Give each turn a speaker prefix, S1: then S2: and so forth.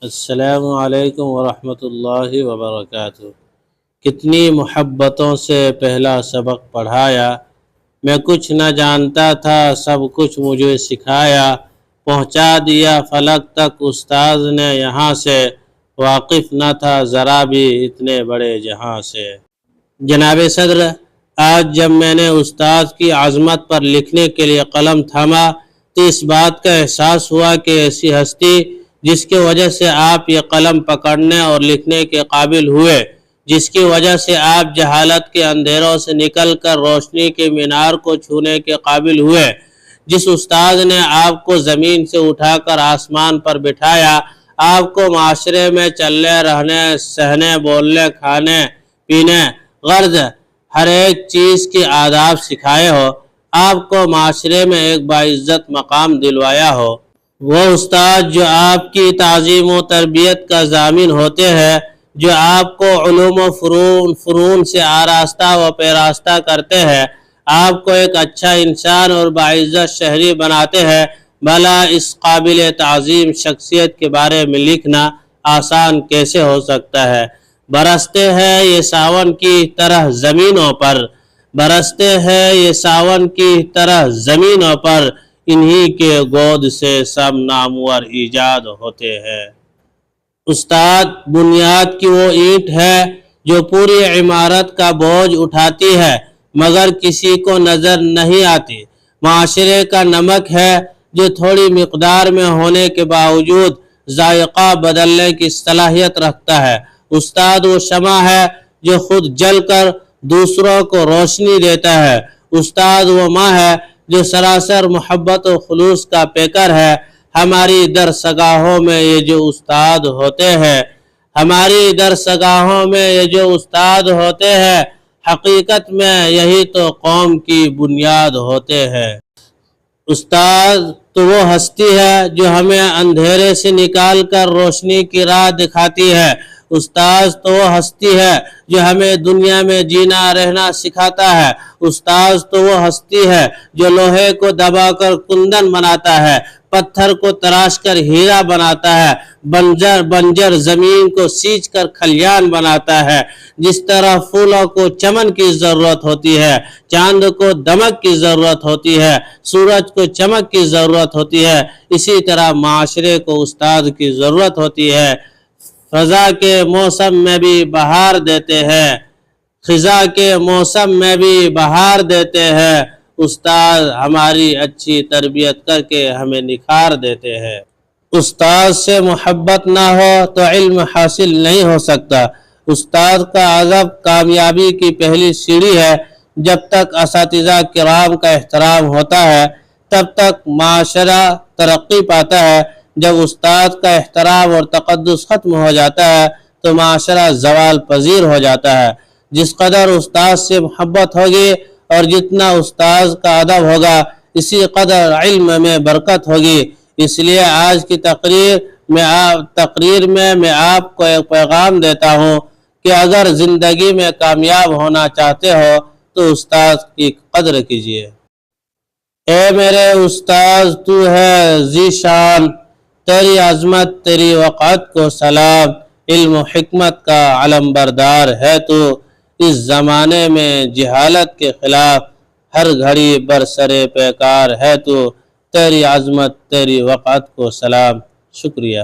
S1: السلام علیکم ورحمۃ اللہ وبرکاتہ۔ کتنی محبتوں سے پہلا سبق پڑھایا، میں کچھ نہ جانتا تھا سب کچھ مجھے سکھایا، پہنچا دیا فلک تک استاذ نے یہاں سے، واقف نہ تھا ذرا بھی اتنے بڑے جہاں سے۔ جناب صدر، آج جب میں نے استاذ کی عظمت پر لکھنے کے لیے قلم تھاما تو اس بات کا احساس ہوا کہ ایسی ہستی جس کی وجہ سے آپ یہ قلم پکڑنے اور لکھنے کے قابل ہوئے، جس کی وجہ سے آپ جہالت کے اندھیروں سے نکل کر روشنی کے مینار کو چھونے کے قابل ہوئے، جس استاد نے آپ کو زمین سے اٹھا کر آسمان پر بٹھایا، آپ کو معاشرے میں چلنے رہنے سہنے بولنے کھانے پینے غرض ہر ایک چیز کی آداب سکھائے ہو، آپ کو معاشرے میں ایک باعزت مقام دلوایا ہو، وہ استاد جو آپ کی تعظیم و تربیت کا ضامن ہوتے ہیں، جو آپ کو علوم و فنون سے آراستہ و پیراستہ کرتے ہیں، آپ کو ایک اچھا انسان اور باعزت شہری بناتے ہیں، بھلا اس قابل تعظیم شخصیت کے بارے میں لکھنا آسان کیسے ہو سکتا ہے؟ برستے ہیں یہ ساون کی طرح زمینوں پر، برستے ہیں یہ ساون کی طرح زمینوں پر، انہی کے گود سے سب نامور ایجاد ہوتے ہیں۔ استاد بنیاد کی وہ اینٹ ہے جو پوری عمارت کا بوجھ اٹھاتی ہے مگر کسی کو نظر نہیں آتی، معاشرے کا نمک ہے جو تھوڑی مقدار میں ہونے کے باوجود ذائقہ بدلنے کی صلاحیت رکھتا ہے، استاد وہ شمع ہے جو خود جل کر دوسروں کو روشنی دیتا ہے، استاد وہ ماں ہے جو سراسر محبت و خلوص کا پیکر ہے۔ ہماری درسگاہوں میں یہ جو استاد ہوتے ہیں، ہماری درسگاہوں میں یہ جو استاد ہوتے ہیں، حقیقت میں یہی تو قوم کی بنیاد ہوتے ہیں۔ استاد تو وہ ہستی ہے جو ہمیں اندھیرے سے نکال کر روشنی کی راہ دکھاتی ہے، استاد تو وہ ہستی ہے جو ہمیں دنیا میں جینا رہنا سکھاتا ہے، استاد تو وہ ہستی ہے جو لوہے کو دبا کر کندن بناتا ہے، پتھر کو تراش کر ہیرا بناتا ہے، بنجر زمین کو سینچ کر کھلیان بناتا ہے۔ جس طرح پھولوں کو چمن کی ضرورت ہوتی ہے، چاند کو دمک کی ضرورت ہوتی ہے، سورج کو چمک کی ضرورت ہوتی ہے، اسی طرح معاشرے کو استاد کی ضرورت ہوتی ہے۔ خزاں کے موسم میں بھی بہار دیتے ہیں، خزاں کے موسم میں بھی بہار دیتے ہیں، استاد ہماری اچھی تربیت کر کے ہمیں نکھار دیتے ہیں۔ استاد سے محبت نہ ہو تو علم حاصل نہیں ہو سکتا۔ استاد کا ادب کامیابی کی پہلی سیڑھی ہے۔ جب تک اساتذہ کرام کا احترام ہوتا ہے تب تک معاشرہ ترقی پاتا ہے، جب استاد کا احترام اور تقدس ختم ہو جاتا ہے تو معاشرہ زوال پذیر ہو جاتا ہے۔ جس قدر استاد سے محبت ہوگی اور جتنا استاد کا ادب ہوگا اسی قدر علم میں برکت ہوگی۔ اس لیے آج کی تقریر میں میں آپ کو ایک پیغام دیتا ہوں کہ اگر زندگی میں کامیاب ہونا چاہتے ہو تو استاد کی قدر کیجیے۔ اے میرے استاد تو ہے ذی شان، تیری عظمت تیری وقعت کو سلام، علم و حکمت کا علم بردار ہے تو، اس زمانے میں جہالت کے خلاف ہر گھڑی برسرے پیکار ہے تو، تیری عظمت تیری وقعت کو سلام۔ شکریہ۔